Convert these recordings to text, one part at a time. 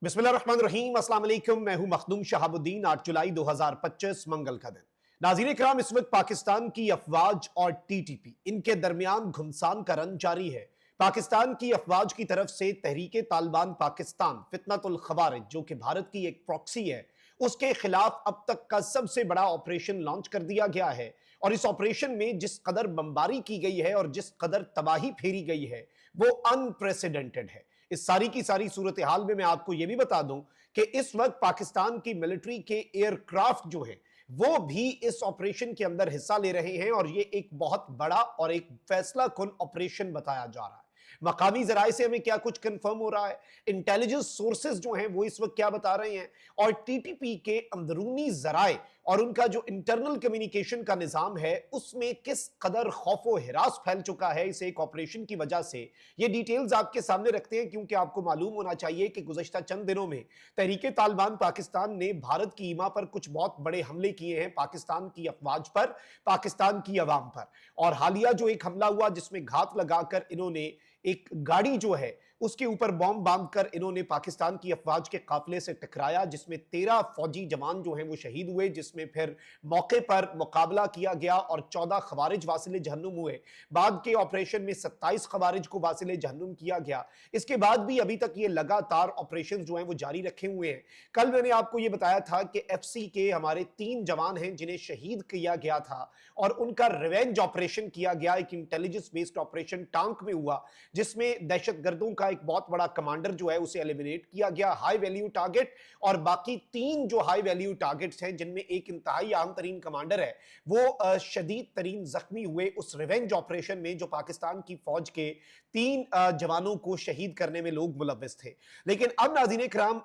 बिस्मिल्लाहिर्रहमानिर्रहीम, अस्सलाम वालेकुम। मैं हूं मखदूम शहाबुद्दीन। 8 जुलाई 2025 मंगल का दिन। नाज़रीन इकराम, इस वक्त पाकिस्तान की अफवाज और टीटीपी इनके दरमियान घुमसान का रन जारी है। पाकिस्तान की अफवाज की तरफ से तहरीके तालिबान पाकिस्तान फितनतुल खवारिज, जो कि भारत की एक प्रॉक्सी है, उसके खिलाफ अब तक का सबसे बड़ा ऑपरेशन लॉन्च कर दिया गया है। और इस ऑपरेशन में जिस कदर बमबारी की गई है और जिस कदर तबाही फेरी गई है, वो अनप्रेसिडेंटेड है। इस सारी की सारी सूरत हाल में मैं आपको यह भी बता दूं कि इस वक्त पाकिस्तान की मिलिट्री के एयरक्राफ्ट जो है वो भी इस ऑपरेशन के अंदर हिस्सा ले रहे हैं, और ये एक बहुत बड़ा और एक फैसला कुन ऑपरेशन बताया जा रहा है। मकामी जराए से हमें क्या कुछ कंफर्म हो रहा है, इंटेलिजेंस सोर्सेज जो हैं वो इस वक्त क्या बता रहे हैं, और टीटीपी के अंदरूनी जराए और उनका जो इंटरनल कम्युनिकेशन का निजाम है उसमें किस कदर खौफो हिरास फैल चुका है इस एक ऑपरेशन की वजह से, ये डिटेल्स आपके सामने रखते हैं। क्योंकि आपको मालूम होना चाहिए कि गुज़श्ता चंद दिनों में तहरीके तालिबान पाकिस्तान ने भारत की ईमा पर कुछ बहुत बड़े हमले किए हैं, पाकिस्तान की अफवाज पर, पाकिस्तान की अवाम पर। और हालिया जो एक हमला हुआ जिसमें घात लगाकर इन्होंने एक गाड़ी जो है उसके ऊपर बॉम्ब बांधकर इन्होंने पाकिस्तान की अफवाज के काफिले से टकराया, जिसमें 13 फौजी जवान जो हैं वो शहीद हुए, जिसमें फिर मौके पर मुकाबला किया गया और 14 खवारिज वासिले जहन्नुम हुए। बाद के ऑपरेशन में 27 खवारिज को वासिले जहन्नुम किया गया। इसके बाद भी अभी तक ये लगातार ऑपरेशन जो हैं वो जारी रखे हुए हैं। कल मैंने आपको ये बताया था कि एफसी के हमारे 3 जवान हैं जिन्हें शहीद किया गया था, और उनका रिवेंज ऑपरेशन किया गया, एक इंटेलिजेंस बेस्ड ऑपरेशन टांक में हुआ, जिसमें दहशतगर्दों का एक बहुत बड़ा कमांडर जो है उसे एलिमिनेट किया गया, हाई वैल्यू टारगेट, और बाकी 3 जो हाई वैल्यू टारगेट्स हैं जिनमें एक इंतहाई आम तरीन कमांडर है वो शदीद तरीन जख्मी हुए उस रिवेंज ऑपरेशन में, जो पाकिस्तान की फौज के 3 जवानों को शहीद करने में लोग मुलव्विस थे। लेकिन अब नाज़रीन इकराम,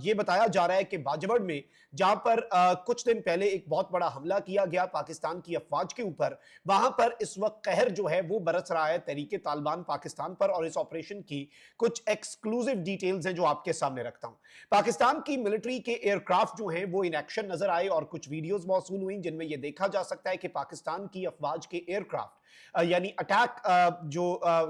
ये बताया जा रहा है कि बाजवड़ में, जहां पर कुछ दिन पहले एक बहुत बड़ा हमला किया गया पाकिस्तान की अफवाज के ऊपर, वहां पर इस वक्त कहर जो है वो बरस रहा है तहरीके तालिबान पाकिस्तान पर। और इस ऑपरेशन की कुछ एक्सक्लूसिव डिटेल्स हैं जो आपके सामने रखता हूं। पाकिस्तान की मिलिट्री के एयरक्राफ्ट जो हैं वो इन एक्शन नजर आए, और कुछ वीडियोस मौसूल हुई जिनमें यह देखा जा सकता है कि पाकिस्तान की अफवाज के एयरक्राफ्ट यानी अटैक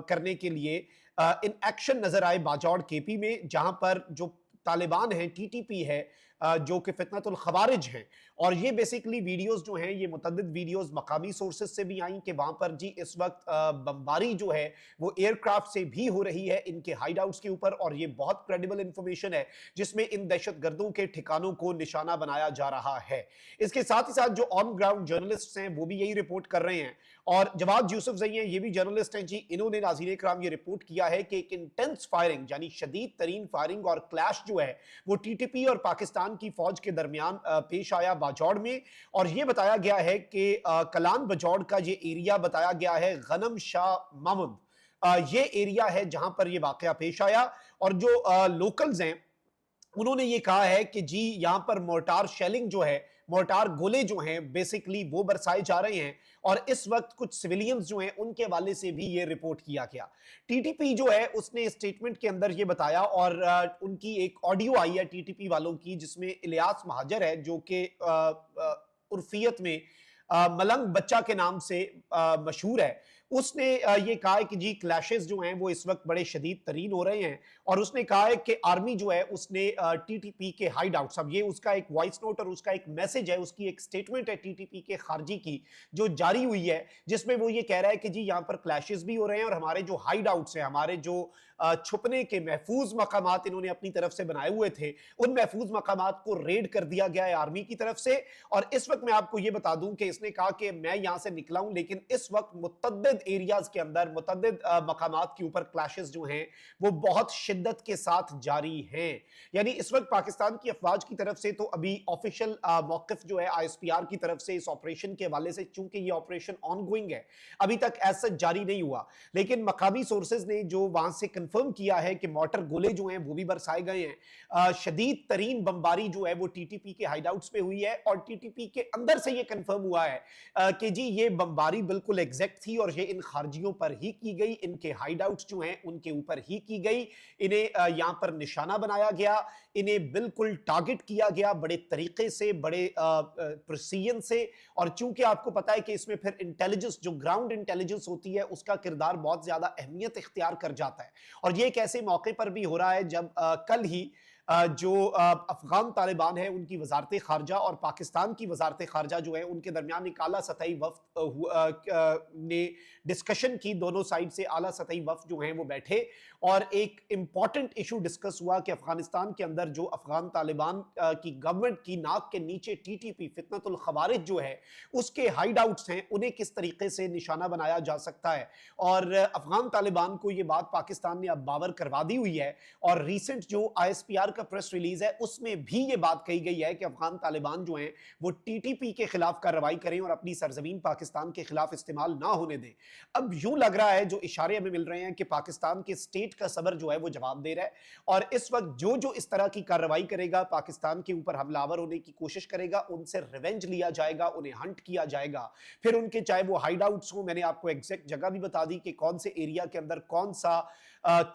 करने के लिए इन एक्शन नजर आए बाजौड़ केपी में, जहां पर जो तालिबान है, टीटीपी है, जो कि फितनतुल खवारिज हैं। और ये बेसिकली वीडियोस जो हैं, ये मुतअद्दिद वीडियोस मकामी सोर्सेज से भी आई कि वहां पर जी इस वक्त बमबारी जो है वो एयरक्राफ्ट से भी हो रही है इनके हाइड आउट्स के ऊपर, और ये बहुत क्रेडिबल इंफॉर्मेशन है जिसमें इन दहशतगर्दों के ठिकानों को निशाना बनाया जा रहा है। इसके साथ ही साथ जो ऑन ग्राउंड जर्नलिस्ट हैं वो भी यही रिपोर्ट कर रहे हैं, और जवाद यूसुफजई हैं, ये भी जर्नलिस्ट हैं जी, इन्होंने नाज़रीन इकराम ये रिपोर्ट किया है कि एक इंटेंस फायरिंग यानी शदीद तरीन फायरिंग और क्लैश जो है वो टीटीपी और पाकिस्तान की फौज के दरमियान पेश आया बाजौड़ में। और यह बताया गया है कि कलान बजौड़ का ये एरिया बताया गया है गनम शाह महमूद, ये एरिया है जहां पर यह वाकया पेश आया। और जो लोकल्स हैं उन्होंने ये कहा है कि जी यहां पर मोर्टार शेलिंग जो है, मोर्टार गोले जो हैं बेसिकली वो बरसाए जा रहे हैं, और इस वक्त कुछ सिविलियंस जो हैं उनके हवाले से भी ये रिपोर्ट किया गया। टीटीपी जो है उसने स्टेटमेंट के अंदर ये बताया, और उनकी एक ऑडियो आई है टीटीपी वालों की जिसमें इलियास महाजर है, जो कि उर्फियत में मलंग बच्चा के नाम से मशहूर है। उसने ये कहा है कि जी क्लैशेस जो हैं वो इस वक्त बड़े शदीद तरीन हो रहे हैं, और उसने कहा है कि आर्मी जो है उसने टीटीपी के हाइड आउट्स, अब ये उसका एक वॉइस नोट और उसका एक मैसेज है, उसकी एक स्टेटमेंट है टीटीपी के खारजी की जो जारी हुई है, जिसमें वो ये कह रहा है कि जी यहाँ पर क्लैशेस भी हो रहे हैं, और हमारे जो हाइड आउट्स हैं, हमारे जो छुपने के महफूज मकामात इन्होंने अपनी तरफ से बनाए हुए थे, उन महफूज मकामात को रेड कर दिया गया है आर्मी की तरफ से। और इस वक्त मैं आपको ये बता दूं कि इसने कहा कि मैं यहां से निकला हूं, लेकिन इस वक्त मुतअद्दिद एरियाज के अंदर, मुतअद्दिद मकामात के ऊपर क्लैशेस जो हैं वो बहुत शिद्दत के साथ जारी हैं। यानी इस वक्त पाकिस्तान की अफवाज की तरफ से तो अभी ऑफिशियल मौकिफ जो है आईएसपीआर की तरफ से इस ऑपरेशन के हवाले से, चूंकि ये ऑपरेशन ऑनगोइंग है, अभी तक ऐसा जारी नहीं हुआ, लेकिन मकामी सोर्सेज ने जो वहां से कंफर्म किया है कि मोटर गोले जो हैं वो भी बरसाए गए हैं। शदीद तरीन बमबारी जो है वो टीटीपी के हाइडआउट्स पे हुई है, और टीटीपी के अंदर से ये कंफर्म हुआ है कि जी ये बमबारी बिल्कुल एग्जैक्ट थी, और ये इन खारजियों पर ही की गई, इनके हाइडआउट्स जो हैं उनके ऊपर ही की गई, इन्हें यहां पर निशाना बनाया गया, इन्हें बिल्कुल टारगेट किया गया बड़े तरीके से, बड़े प्रिसीजन से। और चूंकि आपको पता है कि इसमें फिर इंटेलिजेंस, जो ग्राउंड इंटेलिजेंस होती है, उसका किरदार बहुत ज्यादा अहमियत इख्तियार कर जाता है। और ये एक ऐसे मौके पर भी हो रहा है जब कल ही जो अफगान तालिबान है उनकी वजारत खारजा और पाकिस्तान की वजारत खारजा जो है उनके दरमियान एक आला सतही वफ्द ने डिस्कशन की। दोनों साइड से आला सतही वफ्द जो हैं वो बैठे और एक इंपॉर्टेंट इशू डिस्कस हुआ कि अफगानिस्तान के अंदर जो अफगान तालिबान की गवर्नमेंट की नाक के नीचे टीटीपी फितनतुल खवारिज जो है उसके हाइड आउट्स हैं, उन्हें किस तरीके से निशाना बनाया जा सकता है। और अफगान तालिबान को ये बात पाकिस्तान ने अब बावर करवा दी हुई है और रिसेंट जो आईएसपीआर का प्रेस रिलीज है उसमें भी ये बात कही गई है कि अफगान तालिबान जो हैं वो टीटीपी के खिलाफ कार्रवाई करें और अपनी सरजमीन पाकिस्तान के खिलाफ इस्तेमाल ना होने दें। अब यूं लग रहा है, जो इशारे हमें मिल रहे हैं, कि पाकिस्तान के स्टेट का सबर जो है वो जवाब दे रहा है और इस वक्त जो जो इस तरह की कार्रवाई करेगा, पाकिस्तान के ऊपर हमलावर होने की कोशिश करेगा, उनसे रिवेंज लिया जाएगा, उन्हें हंट किया जाएगा। फिर उनके चाहे वो हाइड आउट्स हो, मैंने आपको एग्जैक्ट जगह भी बता दी कि कौन से एरिया के अंदर कौन सा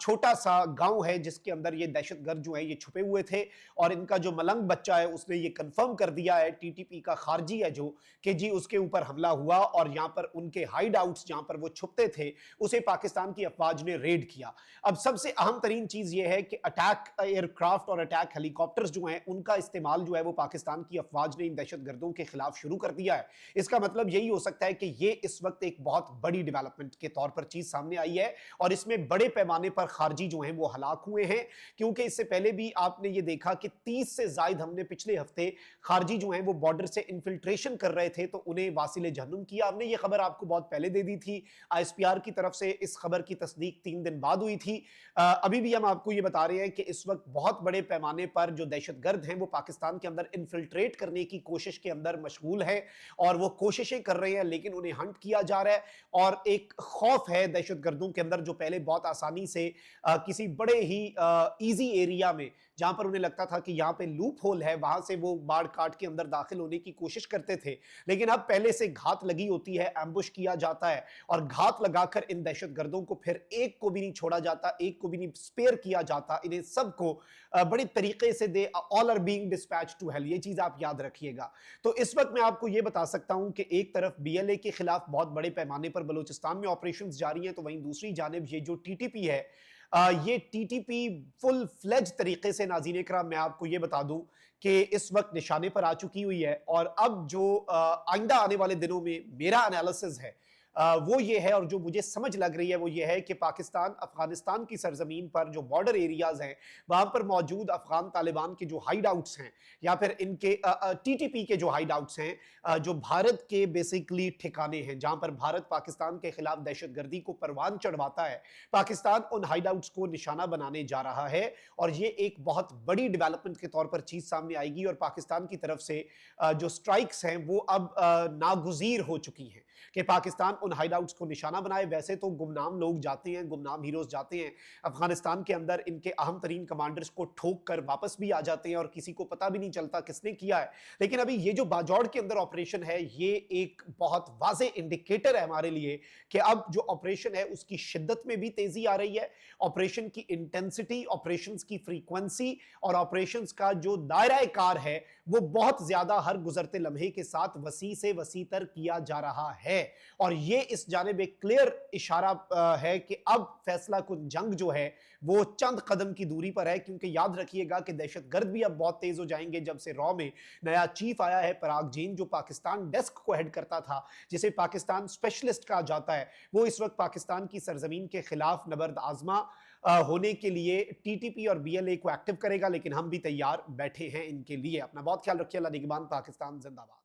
छोटा सा गांव है जिसके अंदर ये दहशतगर्द जो है ये छुपे हुए थे। और इनका जो मलंग बच्चा है उसने ये कंफर्म कर दिया है, टीटीपी का खारजी है जो, कि जी उसके ऊपर हमला हुआ और यहां पर उनके हाइड आउट्स जहां पर वो छुपते थे उसे पाकिस्तान की अफवाज ने रेड किया। अब सबसे अहम तरीन चीज ये है कि अटैक एयरक्राफ्ट और अटैक हेलीकॉप्टर्स जो हैं उनका इस्तेमाल जो है वो पाकिस्तान की अफवाज ने इन दहशतगर्दों के खिलाफ शुरू कर दिया है। इसका मतलब यही हो सकता है कि ये इस वक्त एक बहुत बड़ी डेवलपमेंट के तौर पर चीज सामने आई है और इसमें बड़े पैमाने पर खारजी जो हैं वो हलाक हुए हैं। क्योंकि इससे पहले भी आपने ये देखा कि 30 से ज्यादा हमने पिछले हफ्ते खारजी जो हैं वो बॉर्डर से इन्फिल्ट्रेशन कर रहे थे तो उन्हें वासिले जहन्नुम किया। हमने ये खबर आपको बहुत पहले दे दी थी, आईएसपीआर की तरफ से इस खबर की तस्दीक 3 दिन बाद हुई थी। अभी भी हम आपको ये बता रहे हैं कि इस वक्त बहुत बड़े पैमाने पर जो दहशतगर्द हैं वो पाकिस्तान के अंदर इन्फिल्ट्रेट करने की कोशिश के अंदर मशगूल है और वो कोशिशें कर रहे हैं लेकिन उन्हें हंट किया जा रहा है। और एक खौफ है दहशतगर्दों के अंदर जो पहले बहुत आसानी से किसी बड़े ही इजी एरिया में, जहां पर उन्हें लगता था कि यहां पे लूप होल है, वहां से वो बाढ़ काट के अंदर दाखिल होने की कोशिश करते थे। लेकिन अब पहले से घात लगी होती है, एम्बुश किया जाता है और घात लगाकर इन दहशतगर्दों को फिर एक को भी नहीं छोड़ा जाता, एक को भी नहीं स्पेयर किया जाता। इन्हें सबको बड़ी तरीके से they all are being dispatch to hell, ये चीज आप याद रखिएगा। तो इस वक्त मैं आपको ये बता सकता हूं कि एक तरफ बीएलए के खिलाफ बहुत बड़े पैमाने पर बलूचिस्तान में ऑपरेशंस जारी हैं, तो वहीं दूसरी जानिब ये जो टीटीपी है, ये टीटीपी फुल फ्लेज तरीके से, नाज़रीन इकराम मैं आपको ये बता दूं कि इस वक्त निशाने पर आ चुकी हुई है। और अब जो आइंदा आने वाले दिनों में मेरा एनालिसिस है वो ये है और जो मुझे समझ लग रही है वो ये है कि पाकिस्तान अफगानिस्तान की सरजमीन पर जो बॉर्डर एरियाज हैं वहां पर मौजूद अफगान तालिबान के जो हाइड आउट्स हैं या फिर इनके टीटीपी के जो हाइड आउट्स हैं, जो भारत के बेसिकली ठिकाने हैं जहां पर भारत पाकिस्तान के खिलाफ दहशतगर्दी को परवान चढ़वाता है, पाकिस्तान उन हाइड आउट्स को निशाना बनाने जा रहा है। और ये एक बहुत बड़ी डेवलपमेंट के तौर पर चीज सामने आएगी और पाकिस्तान की तरफ से जो स्ट्राइक्स हैं वो अब नागुजीर हो चुकी हैं कि पाकिस्तान उन हाइडआउट्स को निशाना बनाए। वैसे तो गुमनाम लोग जाते हैं, गुमनाम हीरोज जाते हैं अफगानिस्तान के अंदर, इनके अहम तरीन कमांडर्स को ठोक कर वापस भी आ जाते हैं और किसी को पता भी नहीं चलता किसने किया है। लेकिन अभी ये जो बाजौड़ के अंदर ऑपरेशन है ये एक बहुत वाज़े इंडिकेटर है हमारे लिए कि अब जो ऑपरेशन है उसकी शिद्दत में भी तेजी आ रही है, ऑपरेशन की इंटेंसिटी, ऑपरेशंस की फ्रीक्वेंसी और ऑपरेशंस का जो दायरा कार है वो बहुत ज्यादा हर गुजरते लम्हे के साथ वसी से वसी तर किया जा रहा है। और ये इस जानिब एक क्लियर इशारा है कि अब फैसला कुन जंग जो है वो चंद कदम की दूरी पर है। क्योंकि याद रखिएगा कि दहशतगर्द भी अब बहुत तेज हो जाएंगे जब से रॉ में नया चीफ आया है पराग जीन, जो पाकिस्तान डेस्क को हेड करता था, जिसे पाकिस्तान स्पेशलिस्ट कहा जाता है। वो इस वक्त पाकिस्तान की सरजमीन के खिलाफ नबर्द आजमा होने के लिए टीटीपी और बीएलए को एक्टिव करेगा। लेकिन हम भी तैयार बैठे हैं इनके लिए। अपना बहुत ख्याल रखिए। अल्लाह निगहबान। पाकिस्तान जिंदाबाद।